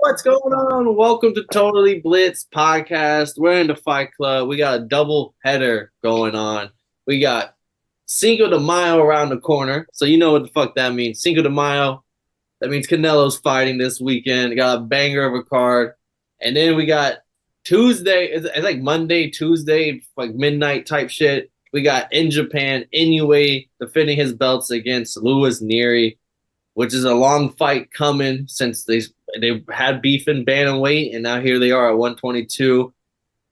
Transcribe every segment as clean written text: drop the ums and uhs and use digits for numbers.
What's going on? Welcome to Totally Blitz podcast. We're in the Fight Club. We got a double header going on. We got Cinco de Mayo around the corner. So you know what the fuck that means. Cinco de Mayo. That means Canelo's fighting this weekend. Got a banger of a card. And then we got Tuesday. It's like Monday, Tuesday, like midnight type shit. We got in Japan, Inoue defending his belts against Nery, which is a long fight coming since they had beef in bantamweight, and now here they are at 122.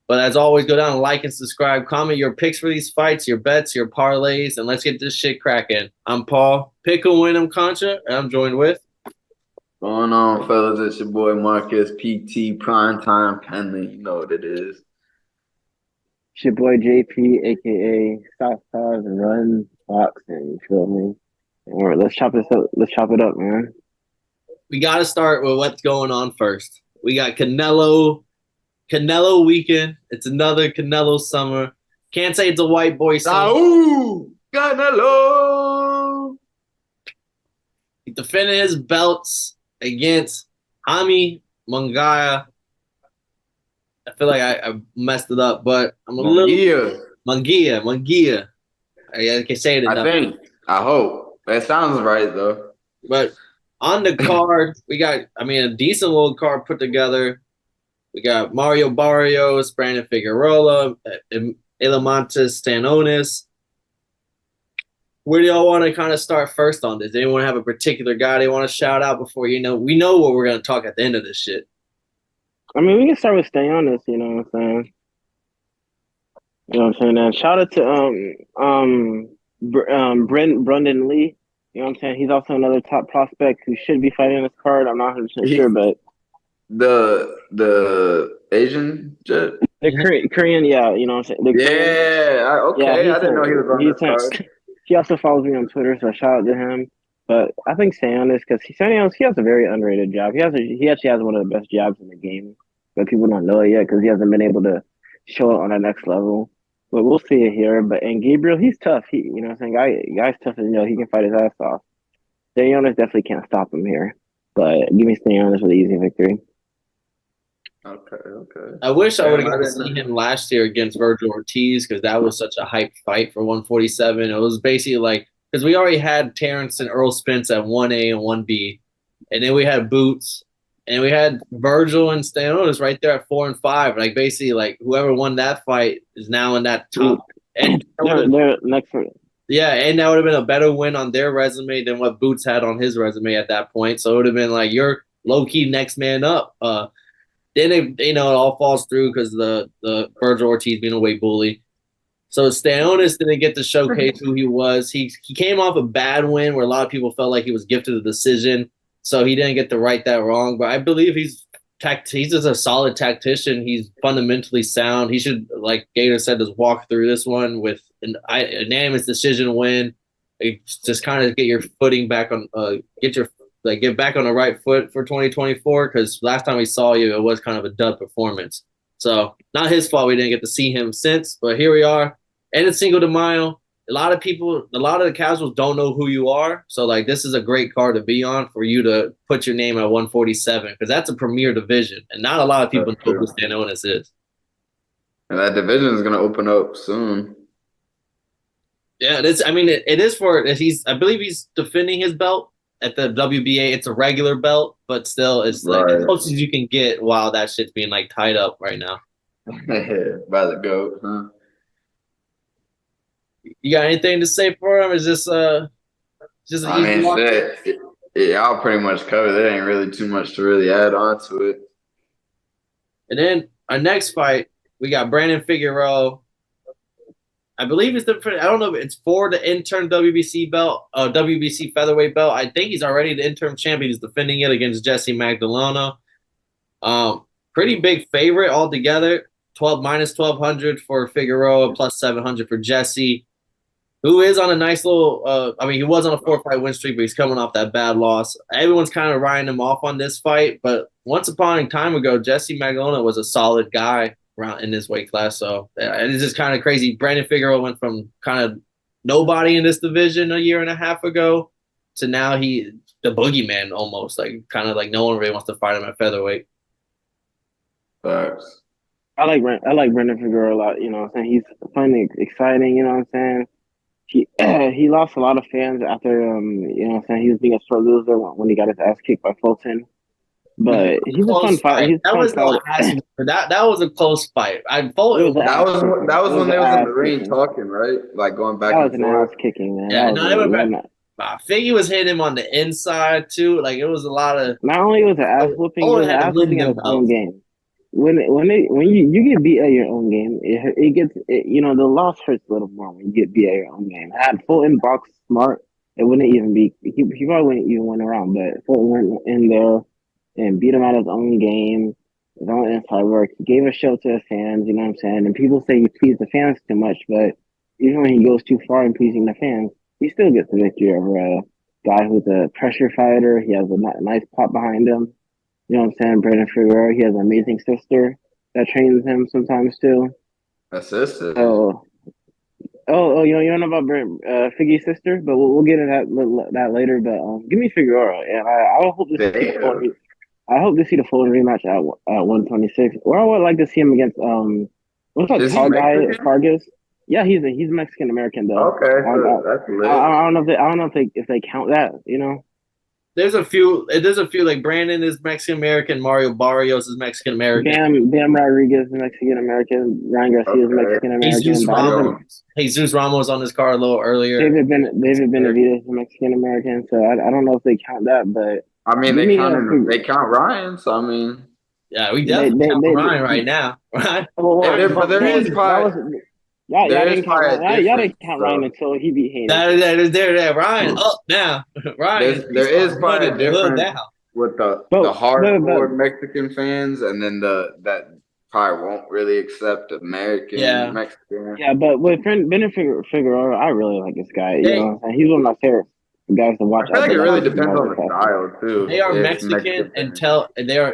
But as always, go down and like and subscribe. Comment your picks for these fights, your bets, your parlays, and let's get this shit cracking. I'm Paul, Pickle Win'em Concha, and I'm joined with. Going on, fellas? It's your boy Marcus, PT, Primetime Penley. You know what it is. It's your boy JP, aka Southsides Run Boxing. You feel me? All right, let's chop this up. Let's chop it up, man. We got to start with what's going on first. We got Canelo weekend. It's another Canelo summer. Can't say it's a white boy summer. Ooh, Canelo! He defended his belts against Jaime Munguia. I feel like I messed it up, but I'm a little Munguia. I can say it enough. I hope. That sounds right, though. But on the card, we got, a decent little card put together. We got Mario Barrios, Brandon Figueroa, Ilamantis Stanonis. Where do y'all want to kind of start first on this? Anyone have a particular guy they want to shout out before we know what we're going to talk at the end of this shit? We can start with Stanonis, you know what I'm saying? You know what I'm saying? And shout out to Brendan Lee. You know what I'm saying? He's also another top prospect who should be fighting this card. I'm not 100% sure, but the Asian jet, the Korean, yeah, you know what I'm saying? okay. I didn't know he was on this card. He also follows me on Twitter, so shout out to him. But I think Stanonis, because he has a very underrated job. He actually has one of the best jobs in the game, but people don't know it yet because he hasn't been able to show it on the next level. But we'll see it here. And Gabriel, he's tough. You know what I'm saying? Guy's tough, and he can fight his ass off. Stanonis definitely can't stop him here. But give me Stanonis with an easy victory. Okay. I wish I would have got to see him last year against Virgil Ortiz because that was such a hype fight for 147. It was basically like, because we already had Terrence and Earl Spence at 1A and 1B. And then we had Boots. And we had Virgil and Stanonis right there at 4 and 5. Like, basically, like, whoever won that fight is now in that top. And they're next for it. Yeah, and that would have been a better win on their resume than what Boots had on his resume at that point. So it would have been like, you're low-key next man up. Then it all falls through because the Virgil Ortiz being a weight bully. So Stanonis didn't get to showcase who he was. He came off a bad win where a lot of people felt like he was gifted a decision. So he didn't get to right that wrong. But I believe he's just a solid tactician. He's fundamentally sound. He should, like Gator said, just walk through this one with an unanimous decision win. Just kind of get your footing back on get back on the right foot for 2024, because last time we saw you, it was kind of a dud performance. So not his fault we didn't get to see him since, but here we are. And it's Cinco de Mayo. A lot of the casuals don't know who you are. So, like, this is a great card to be on for you to put your name at 147, because that's a premier division. And not a lot of people know who Stanonis is. And that division is going to open up soon. Yeah, it is for – I believe he's defending his belt at the WBA. It's a regular belt, but still it's like as close as you can get while that shit's being, like, tied up right now. By the GOAT, huh? You got anything to say for him? Is this just y'all pretty much covered. There ain't really too much to really add on to it. And then our next fight, we got Brandon Figueroa. I believe I don't know if it's for the interim WBC belt, WBC featherweight belt. I think he's already the interim champion. He's defending it against Jesse Magdaleno. Pretty big favorite altogether. minus 1,200 for Figueroa, plus 700 for Jesse, who is on a nice little he was on a 4-fight win streak, but he's coming off that bad loss. Everyone's kind of writing him off on this fight, but once upon a time ago, Jesse Magdaleno was a solid guy around in this weight class. So it's just kind of crazy. Brandon Figueroa went from kind of nobody in this division a year and a half ago to now he the boogeyman almost, like kind of like no one really wants to fight him at featherweight. Facts. I like Brendan Figueroa a lot. You know what I'm saying? He's funny, exciting. You know what I'm saying? He he lost a lot of fans after you know what I'm saying, he was being a sore loser when he got his ass kicked by Fulton. But he's a fun Close fighter. fight. He's a That fun was no fighter. ass. That was a close fight. I It was Fulton. an That ass was kicking. that was It was when an they was in ass the ring kicking. talking, right? Like going back That was and an ass forth. kicking, man. Yeah, That no, they were bad. was Figgy was hitting him on the inside too. Like it was a lot of. not only was it ass whooping, it Fulton was had to ass win whooping at them his own belts. game. When you get beat at your own game, it gets you know, the loss hurts a little more when you get beat at your own game. Had Fulton boxed smart, it wouldn't even be he probably wouldn't even win a round. But Fulton went in there and beat him at his own game, his own inside work. He gave a show to his fans. You know what I'm saying? And people say he pleased the fans too much, but even when he goes too far in pleasing the fans, he still gets the victory over a guy who's a pressure fighter. He has a nice pop behind him. You know what I'm saying? Brandon Figueroa, he has an amazing sister that trains him sometimes too. That's sister. So, you don't know about Figgy's sister, but we'll get into that later. But give me Figueroa, and I hope to see the full. Damn. I hope to see the full rematch at 126. Or I would like to see him against what's that Is he tall guy Mexican? Vargas? Yeah, he's Mexican American though. Okay, so that's lit. I don't know if they count that. You know. There's a few. Like Brandon is Mexican American. Mario Barrios is Mexican American. Bam Rodriguez is Mexican American. Ryan Garcia is Okay. Mexican Jesus American. Jesus Ramos on his card a little earlier. David Benavidez is Mexican American. So I don't know if they count that, but I mean, give they me count Ryan, so I mean, Yeah, we definitely count Ryan right now, right? but there is probably y'all there is didn't count probably a Ryan. Y'all difference. didn't count So Ryan until he beat Hayden. There. Ryan up now. Ryan, there is probably a running the hood difference now. with the But hardcore Mexican fans, and then that probably won't really accept American Mexican. Yeah, but with Brendan Figueroa, I really like this guy. You They, know what I'm saying? He's one of my favorite guys to watch. I feel like it really Mexican depends on the market. style too. they are If Mexican fans.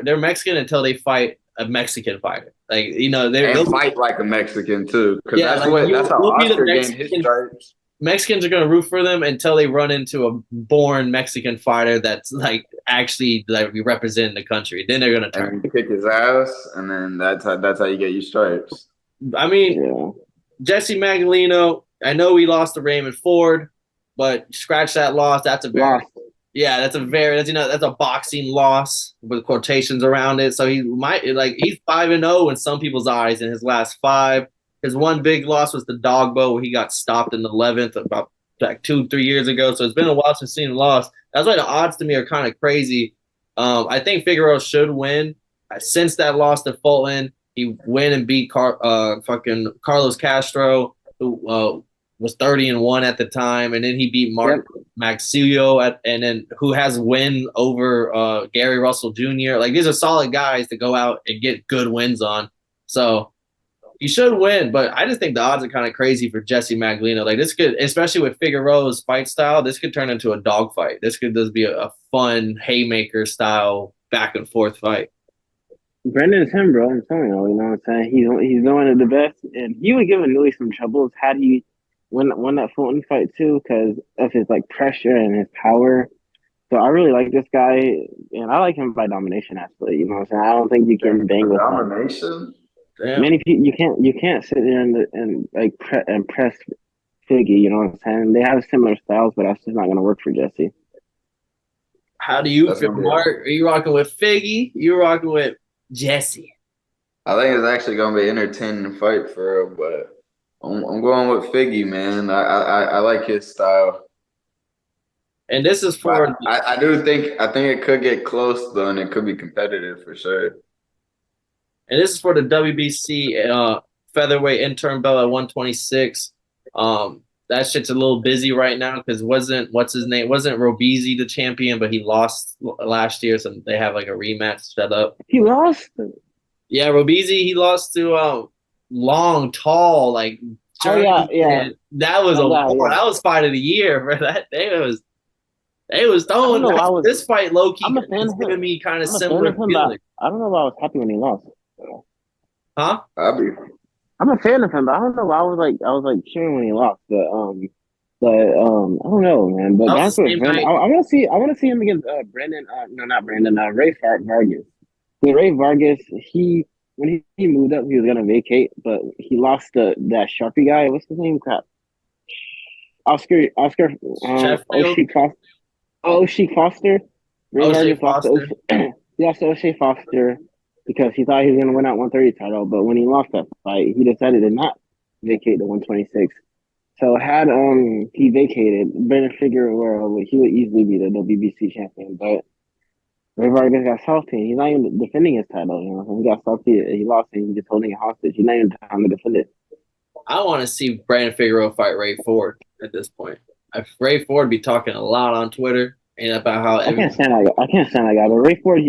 they're Mexican until they fight a Mexican fighter. Like they'll fight like a Mexican too, because yeah, that's how you'll be the Oscar gained his stripes. Mexicans are gonna root for them until they run into a born Mexican fighter that's like actually like representing the country. Then they're gonna turn and kick his ass, and then that's how you get your stripes. I mean, Jesse Magdaleno, I know he lost to Raymond Ford, but scratch that loss. That's a that's a boxing loss with quotations around it. So he might he's 5-0 in some people's eyes in his last 5. His one big loss was the Dogbo where he got stopped in the 11th about like 2-3 years ago. So it's been a while since seen him lost. That's why the odds to me are kind of crazy. I think Figueroa should win. Since that loss to Fulton, he went and beat fucking Carlos Castro, who was 30-1 at the time, and then he beat Mark Maxillo and then who has win over Gary Russell Jr. Like these are solid guys to go out and get good wins on. So he should win, but I just think the odds are kind of crazy for Jesse Magdaleno. Like this could, especially with Figueroa's fight style, this could turn into a dogfight. This could just be a fun haymaker style back and forth fight. Brendan's him, bro. I'm telling you, you know what I'm saying? He's going to the best, and he would give Inoue some troubles had he won that Fulton fight too, because of his like pressure and his power. So I really like this guy, and I like him by domination. Actually, you know what I'm saying? I don't think you can bang with domination. Many people you can't sit there and press Figgy. You know what I'm saying? They have similar styles, but that's just not going to work for Jesse. How do you feel, Mark? Are you rocking with Figgy? You rocking with Jesse? I think it's actually going to be an entertaining fight for real, but I'm going with Figgy, man. I like his style. And this is for I think it could get close though, and it could be competitive for sure. And this is for the WBC featherweight interim belt at 126. That shit's a little busy right now because wasn't Robezy the champion, but he lost last year, so they have like a rematch set up. He lost? Yeah, Robezy, he lost to long, tall, like yeah. That was that was fight of the year, bro. That they was throwing this fight low key. I'm a fan of him. Me kind of similar feeling. I don't know why I was happy when he lost. Huh? I'm a fan of him, but I don't know why I was like cheering when he lost. But But I don't know, man. But That was that's the what same Brandon. night. I want to see. I want to see him against Brandon. No, not Brandon. Ray Vargas. Ray Vargas. When he moved up, he was gonna vacate, but he lost that Sharpie guy. What's his name? Crap. Oscar. Sheffield. O'Shea Foster. Ray O'Shea Vargas lost to Foster. he lost to O'Shea Foster because he thought he was gonna win that 130 title, but when he lost that fight, he decided to not vacate the 126. So had he vacated, Brandon Figueroa, he would easily be the WBC champion. But Ray Vargas got salty. He's not even defending his title. So he got salty. He lost, and he's just holding it hostage. He's not even trying to defend it. I want to see Brandon Figueroa fight Ray Ford at this point. Ray Ford be talking a lot on Twitter and about how I can't stand that guy. But Ray Ford's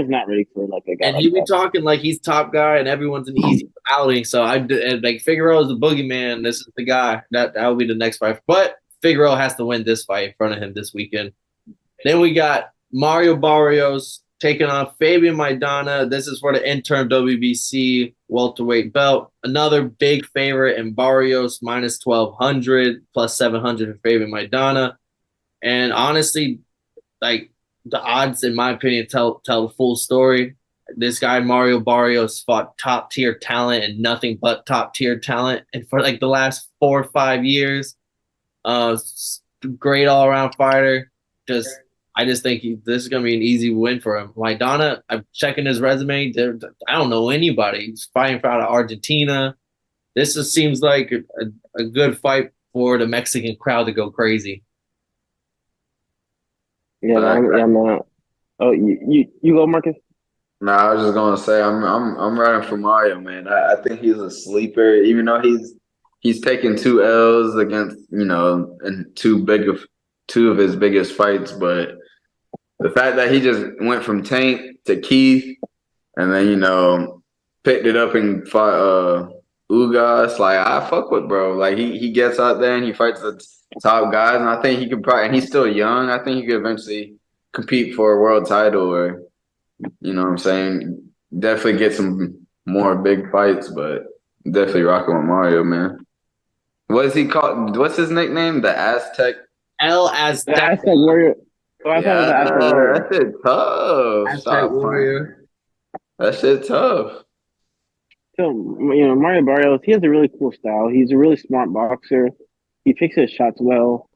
not ready for like a guy. and like he be that. talking like he's top guy and everyone's an easy outing. So like Figueroa is the boogeyman. This is the guy that will be the next fight. But Figueroa has to win this fight in front of him this weekend. Then we got Mario Barrios taking on Fabian Maidana. This is for the interim WBC welterweight belt. Another big favorite in Barrios, minus 1,200, plus 700 for Fabian Maidana. And honestly, like the odds, in my opinion, tell the full story. This guy, Mario Barrios, fought top tier talent and nothing but top tier talent. And for like the last 4 or 5 years, great all around fighter. I just think this is going to be an easy win for him. Maidana, I'm checking his resume. I don't know anybody. He's fighting out of Argentina. This just seems like a good fight for the Mexican crowd to go crazy. Yeah, man. Oh, you go, Marcus. No, I was just gonna say I'm riding for Mario, man. I think he's a sleeper, even though he's taken 2 L's against in two of his biggest fights, but the fact that he just went from Tank to Keith and then picked it up and fought Ugas, like I fuck with bro. Like he gets out there and he fights the top guys, and I think he could probably, and he's still young. I think he could eventually compete for a world title, or what I'm saying, definitely get some more big fights. But definitely rocking with Mario, man. What is he called? What's his nickname? The Aztec. El Aztec. The Aztec Warrior. Oh, I thought it was the Aztec Warrior. That shit tough. Aztec Warrior. That shit tough. So Mario Barrios, he has a really cool style. He's a really smart boxer. He picks his shots well.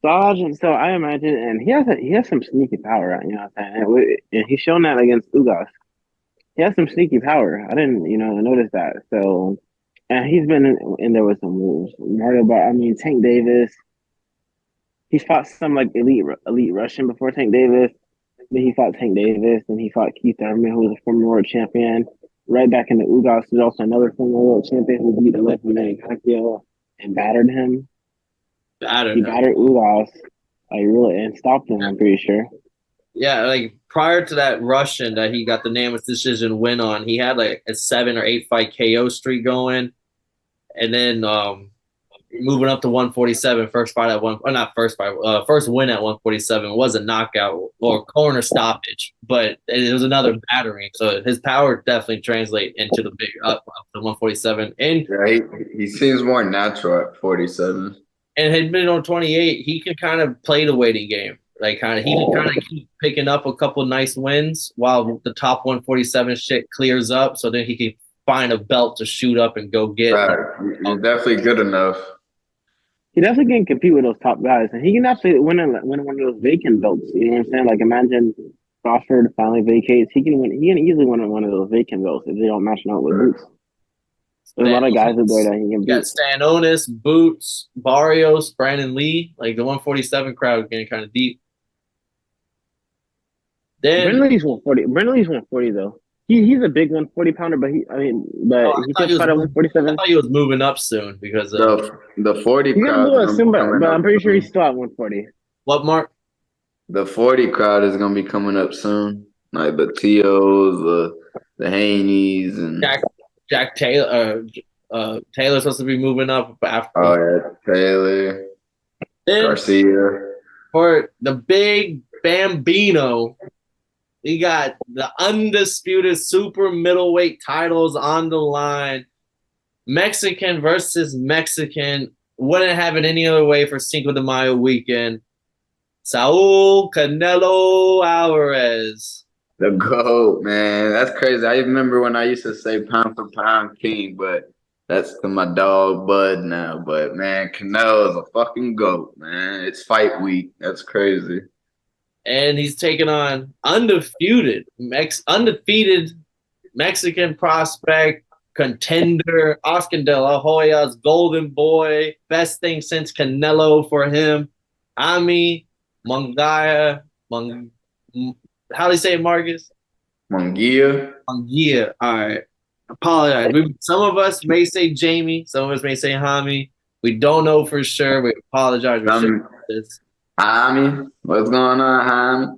So I imagine, and he has some sneaky power. You know what I'm saying? And he's shown that against Ugas. He has some sneaky power. I didn't notice that. So, and he's been in there with some moves. Tank Davis. He's fought some like elite Russian before Tank Davis. Then he fought Tank Davis, and he fought Keith Thurman, who was a former world champion. Right back in the Ugas, there's also another former world champion who beat the legend Manny Pacquiao and battered him. He battered Ugas, and stopped him. I'm pretty sure. Yeah, like prior to that Russian that he got the unanimous decision win on, he had like a 7 or 8 fight KO streak going, and then moving up to 147, first win at 147 was a knockout or corner stoppage, but it was another battering. So his power definitely translate into the big up to 147. And he seems more natural at 47. And had been on 28, he can kind of play the waiting game. He can keep picking up a couple nice wins while the top 147 shit clears up. So then he can find a belt to shoot up and go get. He's definitely good enough. He definitely can compete with those top guys, and he can actually win one of those vacant belts. You know what I'm saying? Like imagine Crawford finally vacates. He can easily win one of those vacant belts if they don't match him up with Boots. There's a lot of guys out there that he can beat. Got Stanonis, Boots, Barrios, Brandon Lee. Like the 147 crowd getting kind of deep. Then Brandon Lee's 140. Brandon Lee's 140 though. He's a big 140 pounder, but he just fought at 147. I thought he was moving up soon because the 40 he's crowd. Gonna move up soon, but I'm pretty sure he's still at 140. What, Mark? The 40 crowd is gonna be coming up soon. Like the Tios, the Haneys, and Jack Taylor. Taylor's supposed to be moving up after. Oh yeah, Taylor. Then, Garcia. For the big Bambino, we got the undisputed super middleweight titles on the line. Mexican versus Mexican. wouldn't have it any other way for Cinco de Mayo weekend. Saul Canelo Alvarez. The GOAT, man. That's crazy. I remember when I used to say pound for pound king, but that's to my dog Bud now. But man, Canelo is a fucking GOAT, man. It's fight week. That's crazy. And he's taking on undefeated Mexican prospect, contender, Oscar De La Hoya's golden boy. Best thing since Canelo for him. Jaime Munguia. How do you say it, Marcus? Munguia. Munguia. All right. Apologize. Some of us may say Jamie. Some of us may say Jaime. We don't know for sure. We apologize for this. Jaime, what's going on, Jaime?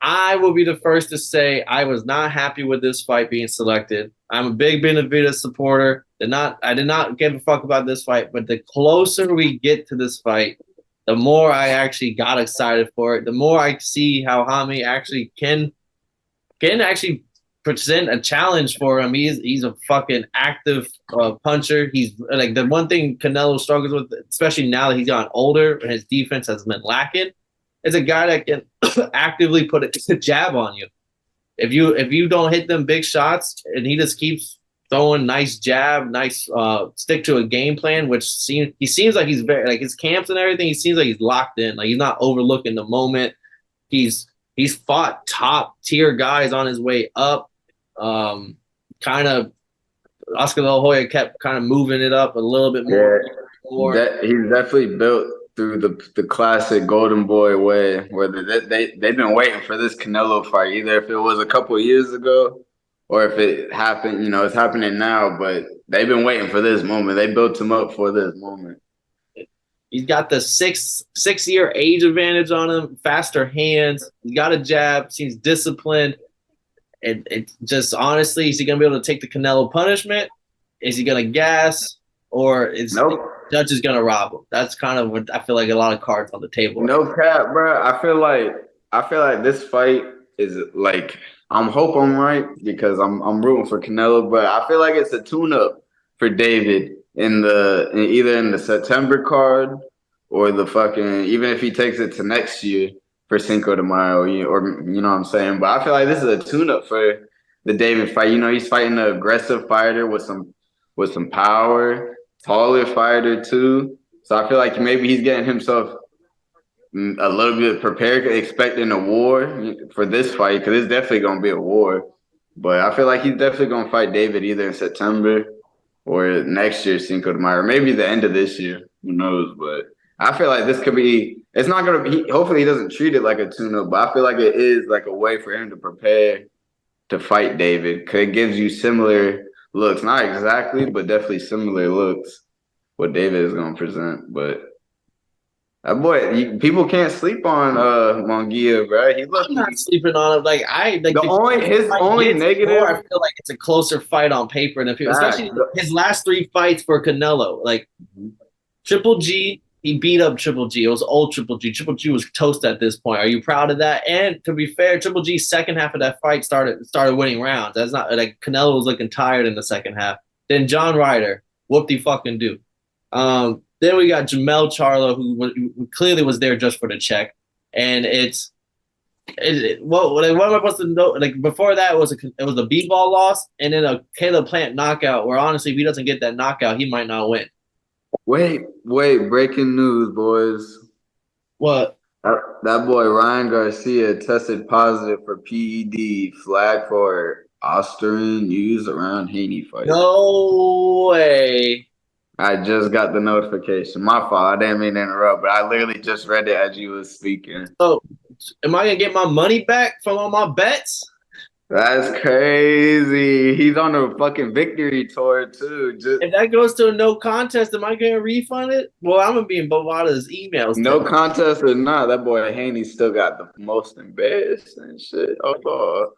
I will be the first to say I was not happy with this fight being selected. I'm a big Benavidez supporter. I did not give a fuck about this fight, but the closer we get to this fight, the more I actually got excited for it. The more I see how Jaime actually can actually present a challenge for him. He's a fucking active puncher. He's like the one thing Canelo struggles with, especially now that he's gotten older and his defense has been lacking. Is a guy that can actively put a jab on you. If you don't hit them big shots and he just keeps throwing nice jab, stick to a game plan, which he seems like he's very like his camps and everything. He seems like he's locked in. Like he's not overlooking the moment. He's fought top tier guys on his way up. Kind of Oscar De La Hoya kept kind of moving it up a little bit more. Yeah, he's definitely built through the classic Golden Boy way, where they've been waiting for this Canelo fight, either if it was a couple of years ago or if it happened, it's happening now, but they've been waiting for this moment. They built him up for this moment. He's got the six-year age advantage on him, faster hands. He's got a jab, seems disciplined. And it just honestly, is he going to be able to take the Canelo punishment? Is he going to gas? Or is the judge is going to rob him? That's kind of what I feel like a lot of cards on the table. No cap, bro. I feel like this fight is like, I hope I'm right because I'm rooting for Canelo, but I feel like it's a tune-up for David either in the September card or the fucking, even if he takes it to next year for Cinco de Mayo, or you know what I'm saying. But I feel like this is a tune-up for the David fight. He's fighting an aggressive fighter with some power, taller fighter too. So I feel like maybe he's getting himself a little bit prepared, expecting a war for this fight, because it's definitely going to be a war. But I feel like he's definitely going to fight David either in September or next year, Cinco de Mayo, or maybe the end of this year. Who knows? But I feel like this could be – it's not going to be – hopefully he doesn't treat it like a tune-up, but I feel like it is like a way for him to prepare to fight David, because it gives you similar looks. Not exactly, but definitely similar looks what David is going to present. But that boy, people can't sleep on Munguia, bro. I'm not sleeping on him. His only negative. I feel like it's a closer fight on paper than people, especially his last 3 fights for Canelo. Like Triple G, he beat up Triple G. It was old Triple G. Triple G was toast at this point. Are you proud of that? And to be fair, Triple G's second half of that fight started winning rounds. That's not like Canelo was looking tired in the second half. Then John Ryder, whoop-de-fucking-do. Then we got Jamel Charlo, who clearly was there just for the check. And what am I supposed to know? Like before that, it was a b-ball loss, and then a Caleb Plant knockout. Where honestly, if he doesn't get that knockout, he might not win. Wait! Breaking news, boys. What? That boy Ryan Garcia tested positive for PED, flag for Austrian used around Haney fight. No way. I just got the notification. My fault. I didn't mean to interrupt, but I literally just read it as you was speaking. So, am I gonna get my money back from all my bets? That's crazy. He's on a fucking victory tour too. If that goes to a no contest, am I gonna refund it? Well, I'm gonna be in Bovada's emails. No contest or not, that boy Haney still got the most embarrassing shit. Oh,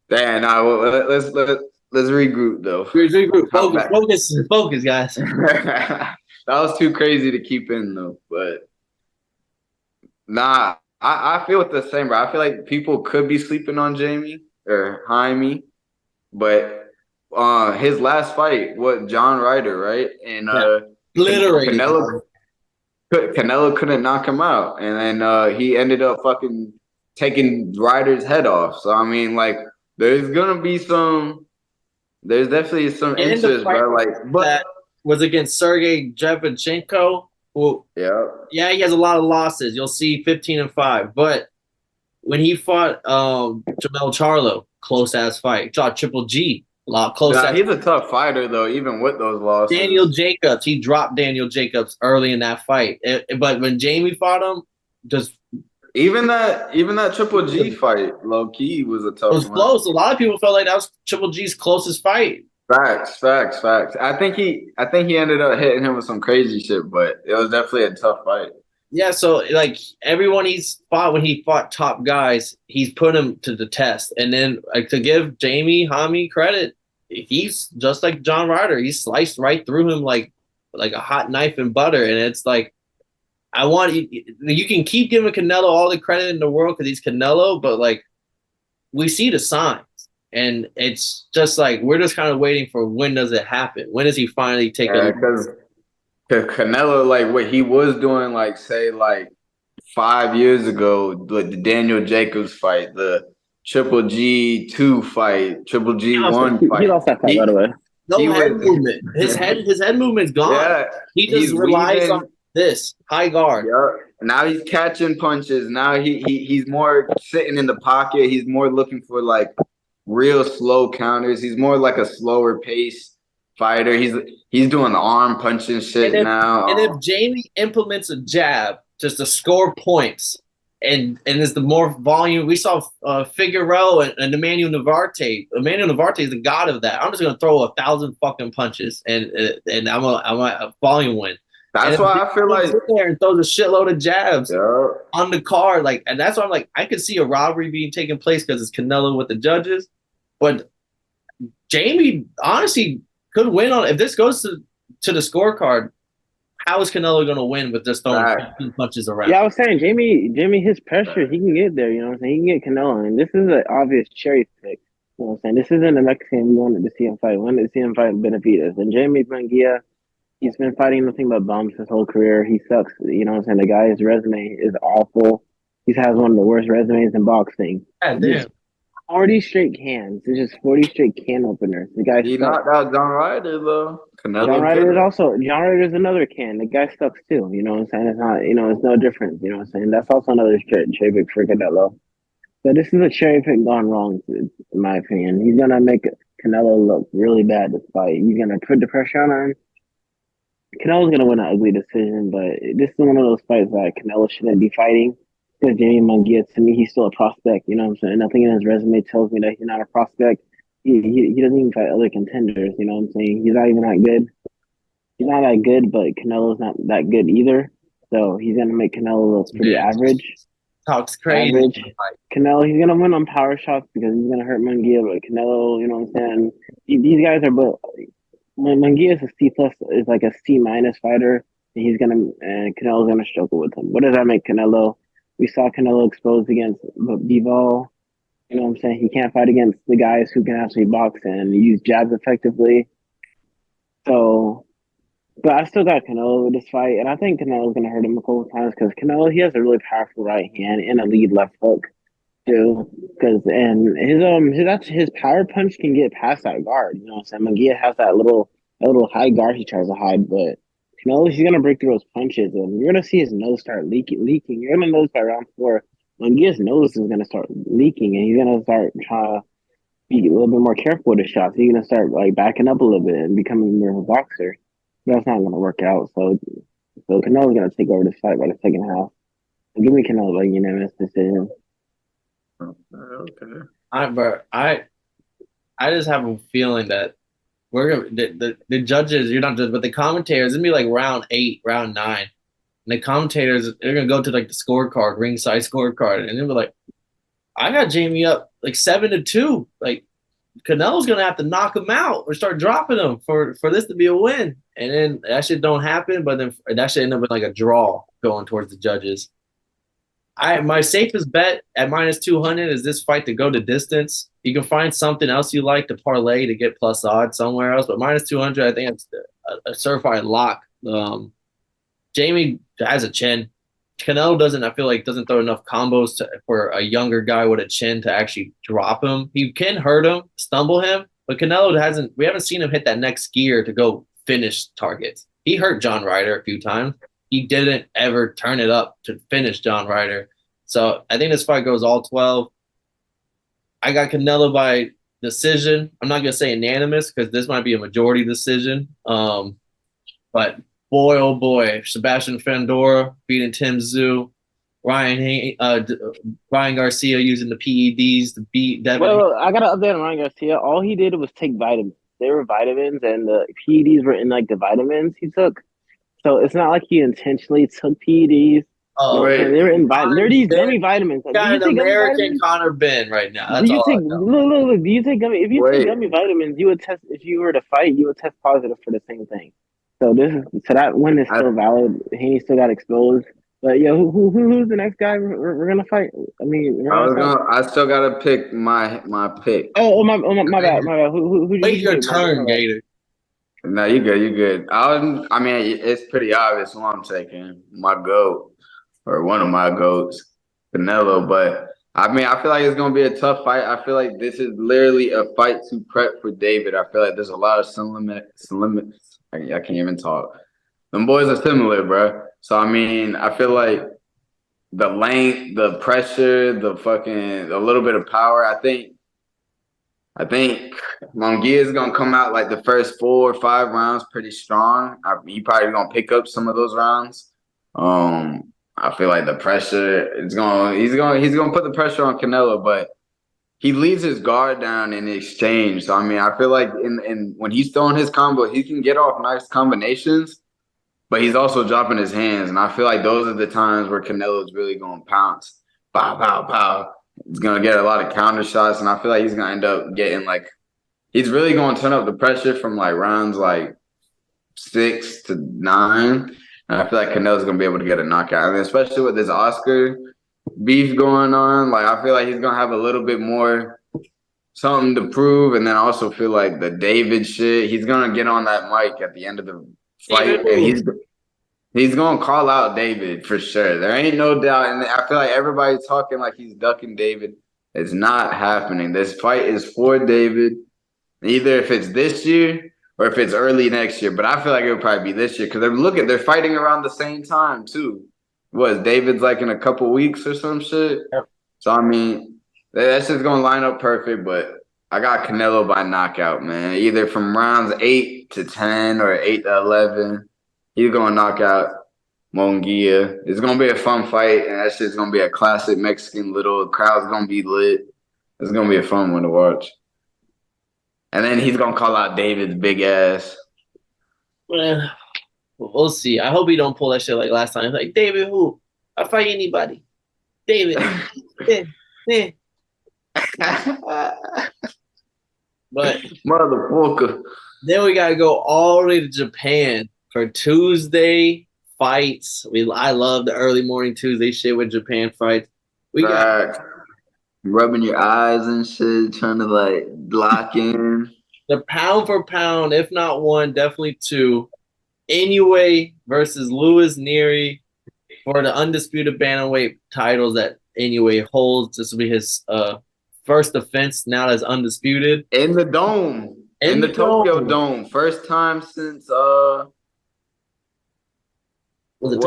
damn! Now let's regroup though. Regroup. Focus, guys. That was too crazy to keep in though. But nah, I feel the same, bro. I feel like people could be sleeping on Jamie or Jaime, but his last fight, John Ryder, right? And Obliterated. Canelo couldn't knock him out, and then he ended up fucking taking Ryder's head off. So I mean, like, there's definitely some And the interest, fight bro. Like, but that was against Sergey Jevchenko. Who, yeah, he has a lot of losses. You'll see 15-5. But when he fought Jamel Charlo, close ass fight. Shot Triple G, a lot close. He's a tough fighter though, even with those losses. Daniel Jacobs, he dropped Daniel Jacobs early in that fight. But when Jamie fought him, just even that Triple G fight, low key, was a tough. It was close. A lot of people felt like that was Triple G's closest fight. Facts. I think he ended up hitting him with some crazy shit, but it was definitely a tough fight. Yeah, so like everyone he's fought when he fought top guys, he's put him to the test. And then like to give Jaime credit, he's just like John Ryder. He sliced right through him like a hot knife in butter. And it's like you can keep giving Canelo all the credit in the world because he's Canelo, but like we see the signs. And it's just like we're just kind of waiting for when does it happen? When does he finally take a because Canelo, like what he was doing, like say like 5 years ago, like the Daniel Jacobs fight, the Triple G2 fight, Triple G1 fight. He lost that fight, by the way. No head movement. His head movement's gone. Yeah, he just relies on this high guard. Yeah. Now he's catching punches. Now he's more sitting in the pocket. He's more looking for like real slow counters. He's more like a slower pace fighter. He's doing the arm punching shit now. And if Jamie implements a jab just to score points, and is the more volume, we saw Figueroa and Emmanuel Navarrete. Emmanuel Navarrete is the god of that. I'm just gonna throw 1,000 fucking punches and I'm a volume win. That's why I feel like there and throws a shitload of jabs on the card, like, and that's why I'm like, I could see a robbery being taking place because it's Canelo with the judges, but Jamie honestly could win on if this goes to the scorecard. How is Canelo going to win with just throwing 15 punches around? Yeah, I was saying Jamie, his pressure, he can get there. You know what I'm saying? He can get Canelo, and this is an obvious cherry pick. You know what I'm saying? This isn't the Mexican we wanted to see him fight. We wanted to see him fight Benavidez. And Jaime Munguia, he's been fighting nothing but bumps his whole career. He sucks. You know what I'm saying? The guy's resume is awful. He has one of the worst resumes in boxing. God damn. 40 straight cans. It's just 40 straight can openers. The guy he knocked out John Ryder though. John Ryder is another can. The guy sucks too. You know what I'm saying? It's not. It's no difference. You know what I'm saying? That's also another cherry pick for Canelo. But this is a cherry pick gone wrong, in my opinion. He's gonna make Canelo look really bad this fight. He's gonna put the pressure on him. Canelo's gonna win an ugly decision, but this is one of those fights that Canelo shouldn't be fighting. Because Jaime Munguia, to me, he's still a prospect. You know what I'm saying? Nothing in his resume tells me that he's not a prospect. He doesn't even fight other contenders. You know what I'm saying? He's not even that good. He's not that good, but Canelo's not that good either. So he's gonna make Canelo look pretty average. Talks crazy. Average. Canelo, he's gonna win on power shots because he's gonna hurt Munguia. But Canelo, you know what I'm saying? These guys are both. Munguia is a C plus, is like a C minus fighter, and Canelo's gonna struggle with him. What does that make Canelo? We saw Canelo exposed against Bivol. You know what I'm saying? He can't fight against the guys who can actually box and use jabs effectively. So, but I still got Canelo with this fight, and I think Canelo's going to hurt him a couple of times because Canelo, he has a really powerful right hand and a lead left hook too. His power punch can get past that guard. You know what I'm saying? Munguia has that little high guard he tries to hide, but Canelo, he's gonna break through those punches, and you're gonna see his nose start leaking. You're gonna notice by round 4, Munguia's nose is gonna start leaking, and he's gonna start trying to be a little bit more careful with his shots. He's gonna start like backing up a little bit and becoming more of a boxer. That's not gonna work out. So Canelo's gonna take over this fight by the second half. So give me Canelo by unanimous decision. Okay. I just have a feeling that the judges, you're not judges, but the commentators, it'll be like round 8, round 9. And the commentators, they're gonna go to like the scorecard, ringside scorecard, and they'll be like, I got Jamie up like 7-2. Like Canelo's gonna have to knock him out or start dropping him for this to be a win. And then that shit don't happen, but then that should end up with like a draw going towards the judges. My safest bet at -200 is this fight to go the distance. You can find something else you like to parlay to get plus odds somewhere else, but -200, I think it's a certified lock Jamie has a chin. Canelo doesn't. I feel like doesn't throw enough combos for a younger guy with a chin to actually drop him. He can hurt him, stumble him, but Canelo hasn't. We haven't seen him hit that next gear to go finish targets. He hurt John Ryder a few times. He didn't ever turn it up to finish John Ryder. So I think this fight goes all 12. I got Canelo by decision. I'm not gonna say unanimous because this might be a majority decision. But boy, oh boy, Sebastian Fandora beating Tim Tszyu, Ryan Garcia using the PEDs to beat Devin. Well, I got to update on Ryan Garcia. All he did was take vitamins. They were vitamins, and the PEDs were in like the vitamins he took. So it's not like he intentionally took PEDs. Oh, Wait. They were in they're these gummy vitamins. You got an American Connor Ben right now. That's do you all. take look? Do you take gummy? If you Wait. take gummy vitamins, you would test. If you were to fight, you would test positive for the same thing. So that win is still valid. Haney still got exposed. But yeah, who's the next guy we're gonna fight? I mean, I still gotta pick my pick. My bad. Who Wait your turn, Gator. No, you good. You good. I mean, it's pretty obvious who I'm taking. My GOAT, or one of my GOATs, Canelo. But I mean, I feel like it's gonna be a tough fight. I feel like this is literally a fight to prep for David. I feel like there's a lot of limits. I can't even talk. Them boys are similar, bro. So I mean, I feel like the length, the pressure, a little bit of power. I think Munguia is gonna come out like the first 4 or 5 rounds pretty strong. He probably gonna pick up some of those rounds. I feel like the pressure he's gonna put the pressure on Canelo, but he leaves his guard down in exchange. So I mean, I feel like in when he's throwing his combo, he can get off nice combinations, but he's also dropping his hands. And I feel like those are the times where Canelo's really gonna pounce. Pow, pow, pow. He's going to get a lot of counter shots, and I feel like he's going to end up getting, he's really going to turn up the pressure from, rounds, 6 to 9. And I feel like Canelo's going to be able to get a knockout. I mean, especially with this Oscar beef going on, I feel like he's going to have a little bit more something to prove. And then I also feel like the David shit, he's going to get on that mic at the end of the fight, and he's going to call out David for sure. There ain't no doubt. And I feel like everybody's talking like he's ducking David. It's not happening. This fight is for David, either if it's this year or if it's early next year. But I feel like it'll probably be this year because they're fighting around the same time too. David's in a couple weeks or some shit? Yep. So, I mean, that's just going to line up perfect. But I got Canelo by knockout, man. Either from rounds 8 to 10 or 8 to 11. He's going to knock out Munguia. It's going to be a fun fight, and that shit's going to be a classic Mexican little crowd's going to be lit. It's going to be a fun one to watch. And then he's going to call out David's big ass. Well, we'll see. I hope he don't pull that shit like last time. Like, David who? I'll fight anybody. David. But motherfucker. Then we got to go all the way to Japan. For Tuesday fights, I love the early morning Tuesday shit with Japan fights. We got rubbing your eyes and shit, trying to lock in. The pound for pound, if not one, definitely two. Inoue versus Nery for the undisputed bantamweight titles that Inoue holds. This will be his first defense now that's undisputed in the dome, in the Tokyo Dome. First time since it was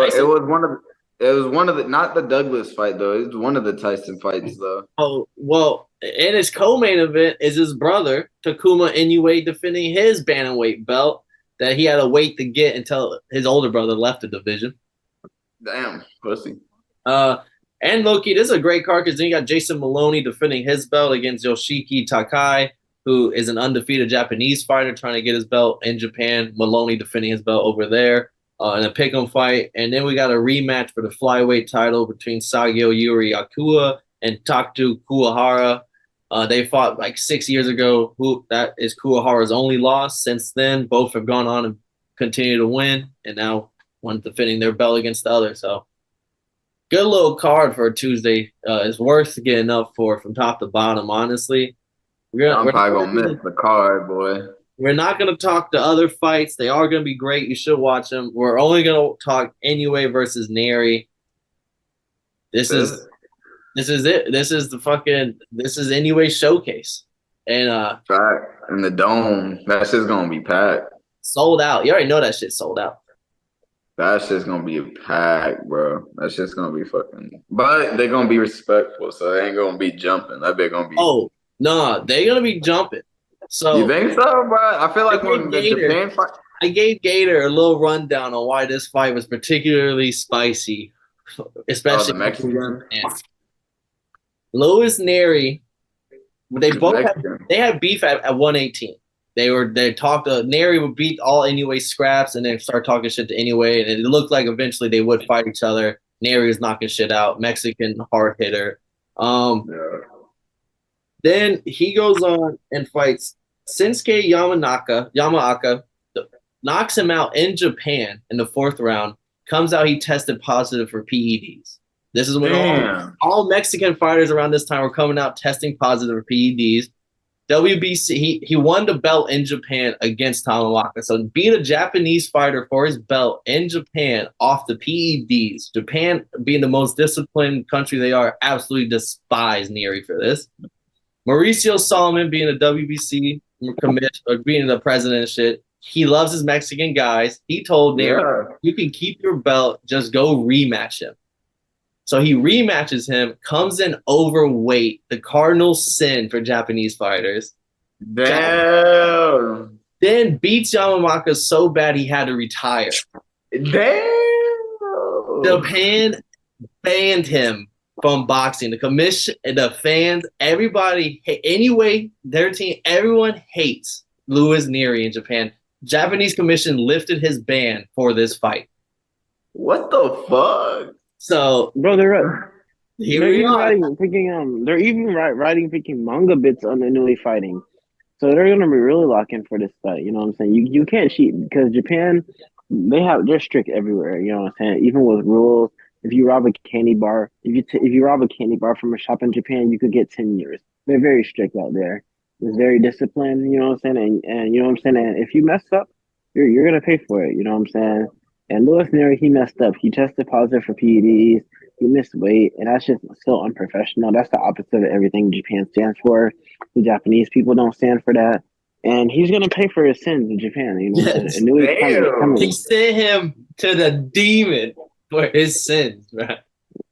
one of the not the Douglas fight though. It was one of the Tyson fights though. Oh well, and his co-main event is his brother Takuma Inoue defending his bantamweight belt that he had to wait to get until his older brother left the division. Damn, pussy. And Loki, this is a great card because then you got Jason Maloney defending his belt against Yoshiki Takai, who is an undefeated Japanese fighter trying to get his belt in Japan. Maloney defending his belt over there. In a pick'em fight, and then we got a rematch for the flyweight title between Sagio Yuri Akua and Taktu Kuwahara. They fought 6 years ago. That is Kuwahara's only loss. Since then, both have gone on and continue to win, and now one's defending their belt against the other. So, good little card for a Tuesday. It's worth getting up for from top to bottom, honestly. I'm probably gonna miss the card, boy. We're not going to talk the other fights. They are going to be great. You should watch them. We're only going to talk Inoue versus Neri. This is it. This is Inoue showcase. And Fact. In the dome, that shit's gonna be packed. sold out. You already know that shit sold out. That shit's gonna be packed, bro. That shit's gonna be fucking. But they're gonna be respectful, so they ain't gonna be jumping. That bit gonna be. Oh no, they're gonna be jumping. So you think so, bro? I feel like when the Japan fight. I gave Gator a little rundown on why this fight was particularly spicy, especially the Mexican. Louis Neri. They both had beef at 118. They talked. Neri would beat all Inoue scraps and then start talking shit to Inoue, and it looked like eventually they would fight each other. Neri was knocking shit out. Mexican hard hitter. Then he goes on and fights Shinsuke Yamaka knocks him out in Japan in the 4th round. Comes out, he tested positive for PEDs. This is when all Mexican fighters around this time were coming out testing positive for PEDs. WBC, he won the belt in Japan against Tamawaka. So beat a Japanese fighter for his belt in Japan off the PEDs. Japan, being the most disciplined country they are, absolutely despise Neri for this. Mauricio Solomon, being a WBC commissioner, being the president and shit, he loves his Mexican guys. He told Neri, you can keep your belt, just go rematch him. So he rematches him, comes in overweight, the cardinal sin for Japanese fighters. Damn. Then beats Yamamaka so bad he had to retire. Damn. Japan banned him from boxing. The commission, the fans, everybody, anyway, their team, everyone hates Louis Neri in Japan. Japanese commission lifted his ban for this fight. What the fuck? So, bro, they're even writing freaking manga bits on the Inoue fighting. So they're gonna be really locking for this fight. You know what I'm saying? You can't cheat because Japan, they're strict everywhere. You know what I'm saying? Even with rules, if you rob a candy bar, if you rob a candy bar from a shop in Japan, you could get 10 years. They're very strict out there. It's very disciplined. You know what I'm saying? And you know what I'm saying? And if you mess up, you're gonna pay for it. You know what I'm saying? And Louis Neri, he messed up. He tested positive for PEDs. He missed weight, and that's just so unprofessional. That's the opposite of everything Japan stands for. The Japanese people don't stand for that. And he's gonna pay for his sins in Japan. You know, yes. He sent him to the demon for his sins, right?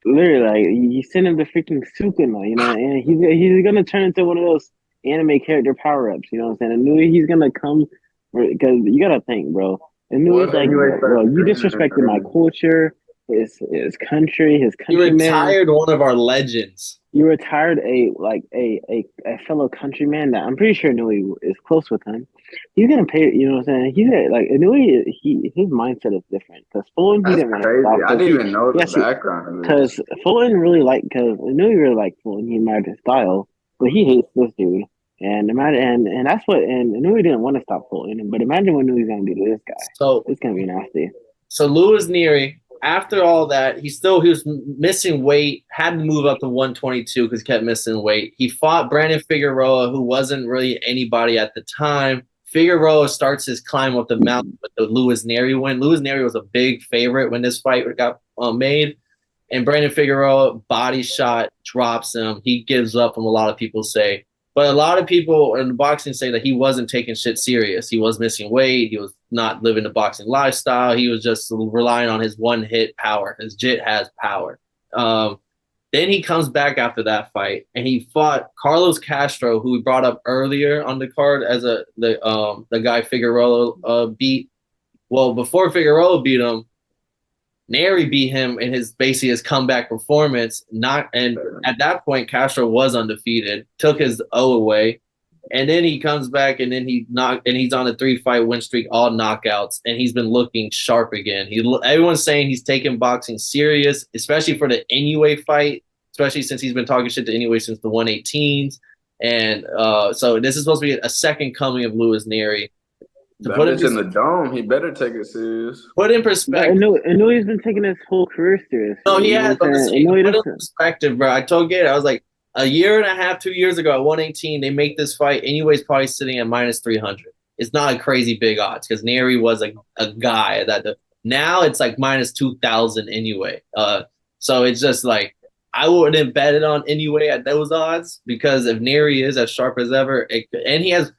Literally, like you sent him to freaking Sukuna, you know, and he's gonna turn into one of those anime character power ups. You know what I'm saying? I knew he's gonna come because you gotta think, bro. And it was like, bro, you disrespected my culture, his country, his countryman. You retired one of our legends. You retired a fellow countryman that I'm pretty sure Inoue is close with him. He's gonna pay. You know what I'm saying? He's like Inoue. His mindset is different because Fulton he didn't want to stop. I didn't even know the background. Because Fulton Inoue really liked Fulton. He admired his style, but he hates this dude. And that's what Inoue didn't want to stop Fulton, but imagine what Inoue's gonna do to this guy. So it's gonna be nasty. So Louis Neri, after all that, he was missing weight, had to move up to 122 because he kept missing weight. He fought Brandon Figueroa, who wasn't really anybody at the time. Figueroa starts his climb up the mountain with the Louis Neri win. Louis Neri was a big favorite when this fight got made. And Brandon Figueroa, body shot, drops him. He gives up, from a lot of people say. But a lot of people in boxing say that he wasn't taking shit serious. He was missing weight. He was not living the boxing lifestyle. He was just relying on his one-hit power. His jit has power. Then he comes back after that fight, and he fought Carlos Castro, who we brought up earlier on the card as the guy Figueroa beat. Well, before Figueroa beat him, Neri beat him in his comeback performance. And at that point, Castro was undefeated, took his O away, and then he comes back and then he's on a 3-fight win streak, all knockouts, and he's been looking sharp again. Everyone's saying he's taking boxing serious, especially for the Inoue fight, especially since he's been talking shit to Inoue since the 118s. And so this is supposed to be a second coming of Louis Neri. To put it in the dome, he better take it serious. Put in perspective. Inoue's been taking his whole career serious. No, he has. Put in perspective, bro. I told Gator, I was like, a year and a half, 2 years ago at 118, they make this fight. Inoue's probably sitting at minus 300. it's not a crazy big odds because Neri was a guy that now it's like minus 2,000 anyway. So it's just like I wouldn't bet it on Inoue at those odds because if Neri is as sharp as ever, and he has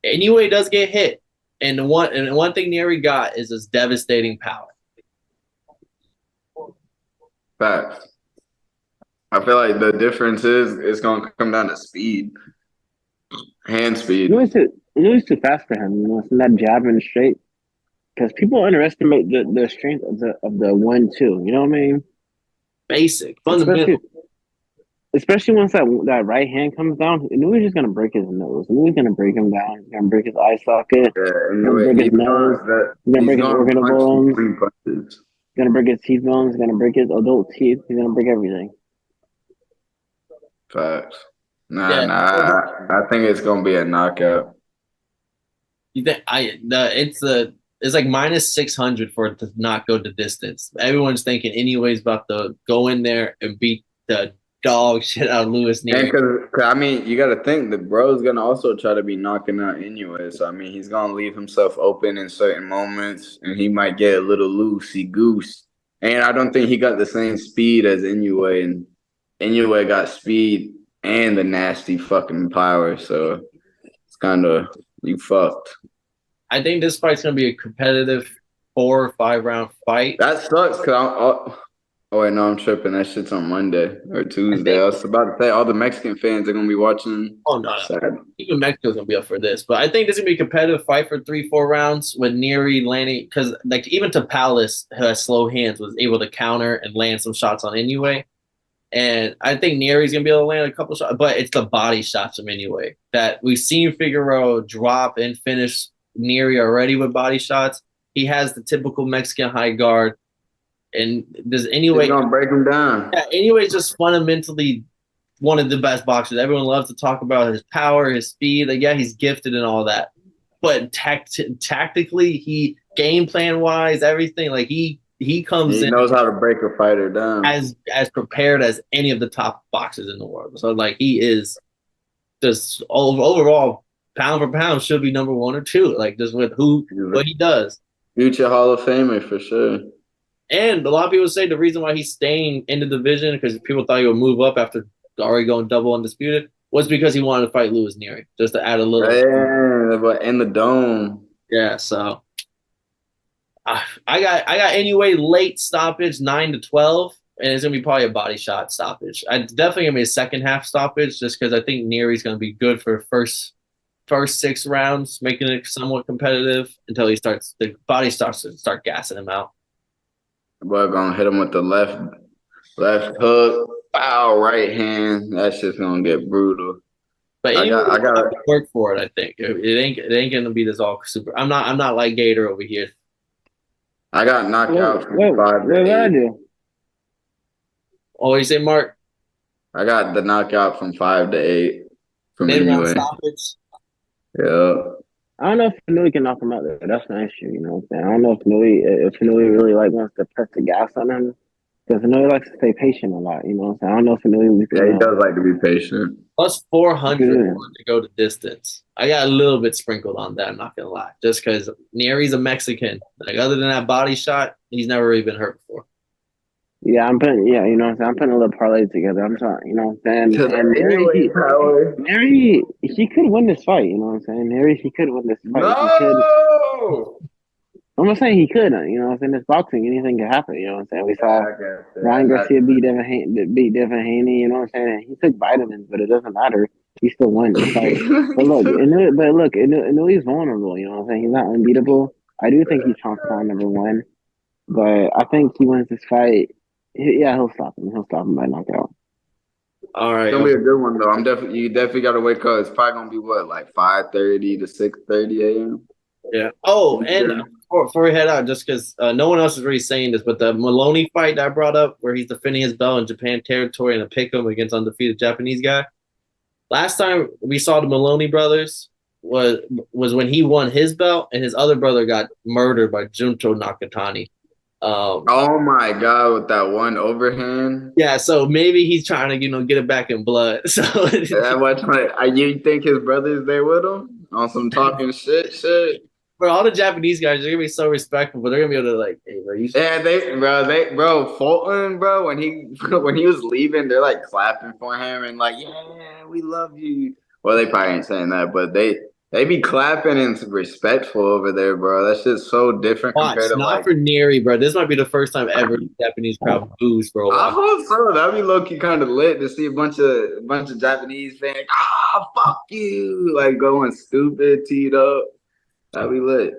Inoue does get hit, and the one thing Neri got is his devastating power. Facts. I feel like the difference is it's going to come down to speed, hand speed. Inoue too fast for him. You know, it's not jabbing straight because people underestimate the strength of the 1-2. You know what I mean? Basic, fundamental. Especially once that right hand comes down, Inoue's just gonna break his nose. Inoue's gonna break him down. He's gonna break his eye socket. Yeah, he's gonna break his nose. He's gonna break his organ bones. He's gonna break his teeth bones. He's gonna break his adult teeth. He's gonna break everything. Facts. I think it's gonna be a knockout. You think it's like minus 600 for it to not go the distance. Everyone's thinking Inoue's about to go in there and beat the dog shit out of Lewis Nery. Because I mean, you got to think the bro's gonna also try to be knocking out Inoue. So I mean, he's gonna leave himself open in certain moments, and he might get a little loosey goose. And I don't think he got the same speed as Inoue, and Inoue got speed and the nasty fucking power. So it's kind of you fucked. I think this fight's gonna be a competitive 4 or 5 round fight. That sucks because oh wait, no, I'm tripping. That shit's on Monday or Tuesday. I was about to say all the Mexican fans are gonna be watching. Oh no, even Mexico's gonna be up for this. But I think this is gonna be a competitive fight for 3-4 rounds with Neri landing because like even Palace, who has slow hands, was able to counter and land some shots on Inoue. And I think Neri's gonna be able to land a couple shots, but it's the body shots from Inoue that we've seen Figueroa drop and finish Neri already with body shots. He has the typical Mexican high guard. And does Inoue He's gonna break him down? Yeah, Inoue's just fundamentally one of the best boxers. Everyone loves to talk about his power, his speed. Like, yeah, he's gifted and all that. But tactically, he game plan wise, everything, like he comes in. He knows how to break a fighter down. As prepared as any of the top boxers in the world. So like he is just overall pound for pound should be number 1 or 2. Like just with what he does. Future Hall of Famer for sure. And a lot of people say the reason why he's staying in the division because people thought he would move up after already going double undisputed was because he wanted to fight Lewis Nery just to add a little. Yeah, but in the dome. Yeah, so I got Inoue late stoppage 9-12, and it's gonna be probably a body shot stoppage. I definitely gonna be a second half stoppage just because I think Nery's gonna be good for first 6 rounds, making it somewhat competitive until the body starts to start gassing him out. Boy, gonna hit him with the left hook, foul right hand. That shit's gonna get brutal. But I got to work for it. I think it ain't gonna be this all super. I'm not like Gator over here. I got knocked out from 5 to 8. Oh, you say, Mark? I got the knockout from 5 to 8 from Mid-round stoppage. Yeah. I don't know if Inoue can knock him out there. That's the issue, you know what I'm saying? I don't know if Inoue really wants to press the gas on him. Because Inoue likes to stay patient a lot, you know what I'm saying? I don't know if Inoue Yeah, he does like to be patient. Plus 400 to go the distance. I got a little bit sprinkled on that, I'm not going to lie. Just because Nery's a Mexican. Like, other than that body shot, he's never really been hurt before. Yeah, you know what I'm saying? I'm putting a little parlay together. I'm trying, you know what I'm saying? And Neri, he could win this fight, you know what I'm saying? Neri, he could win this fight. No! I'm not saying he could, you know what I'm saying? It's boxing, anything can happen, you know what I'm saying? We saw Ryan Garcia beat Devin Haney, you know what I'm saying? He took vitamins, but it doesn't matter. He still won the fight. But look, Inoue's vulnerable, you know what I'm saying? He's not unbeatable. I do think he's chance down number 1. But I think he wins this fight. Yeah, he'll stop him. He'll stop him by knockout. All right. It's gonna be a good one though. You definitely gotta wake up. It's probably gonna be like 5:30 to 6:30 a.m. Yeah. Oh, and before we head out, just because no one else is really saying this, but the Maloney fight that I brought up, where he's defending his belt in Japan territory and a pick'em against undefeated Japanese guy. Last time we saw the Maloney brothers was when he won his belt and his other brother got murdered by Junto Nakatani. Oh my God, with that one overhand. Yeah, so maybe he's trying to, get it back in blood. So That much, you think his brother's there with him on some talking shit? for all the Japanese guys, they're gonna be so respectful, but they're gonna be able to like, hey, bro, you Yeah, bro, Fulton, bro, when he was leaving, they're like clapping for him and like, yeah, we love you. Well, they probably ain't saying that, but they be clapping and respectful over there, bro. That shit's so different watch, compared to not like. for Nery, bro. This might be the first time ever the Japanese crowd boos, bro. I Watch. hope so. That'd be low key kind of lit to see a bunch of Japanese fans. Fuck you, like going stupid, teed up. That'd be lit.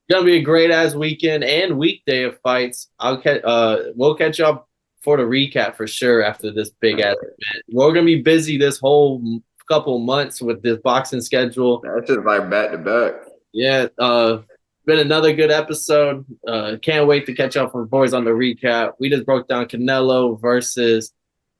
Gonna be a great ass weekend and weekday of fights. We'll catch up for the recap for sure after this big ass event. We're gonna be busy this whole couple months with this boxing schedule. That's just like back to back. Yeah, been another good episode. Can't wait to catch up for boys on the recap. We just broke down Canelo versus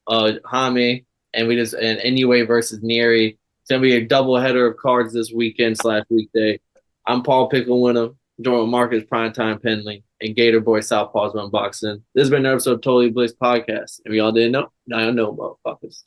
Jaime, and Inoue versus Nery. It's gonna be a double header of cards this weekend/weekday. I'm Paul Picklewinner, joined with Marcus Primetime Penley and Gator Boy Southpaws Unboxing. This has been an episode of Totally Bliss Podcast. And we all didn't know, now you know, motherfuckers.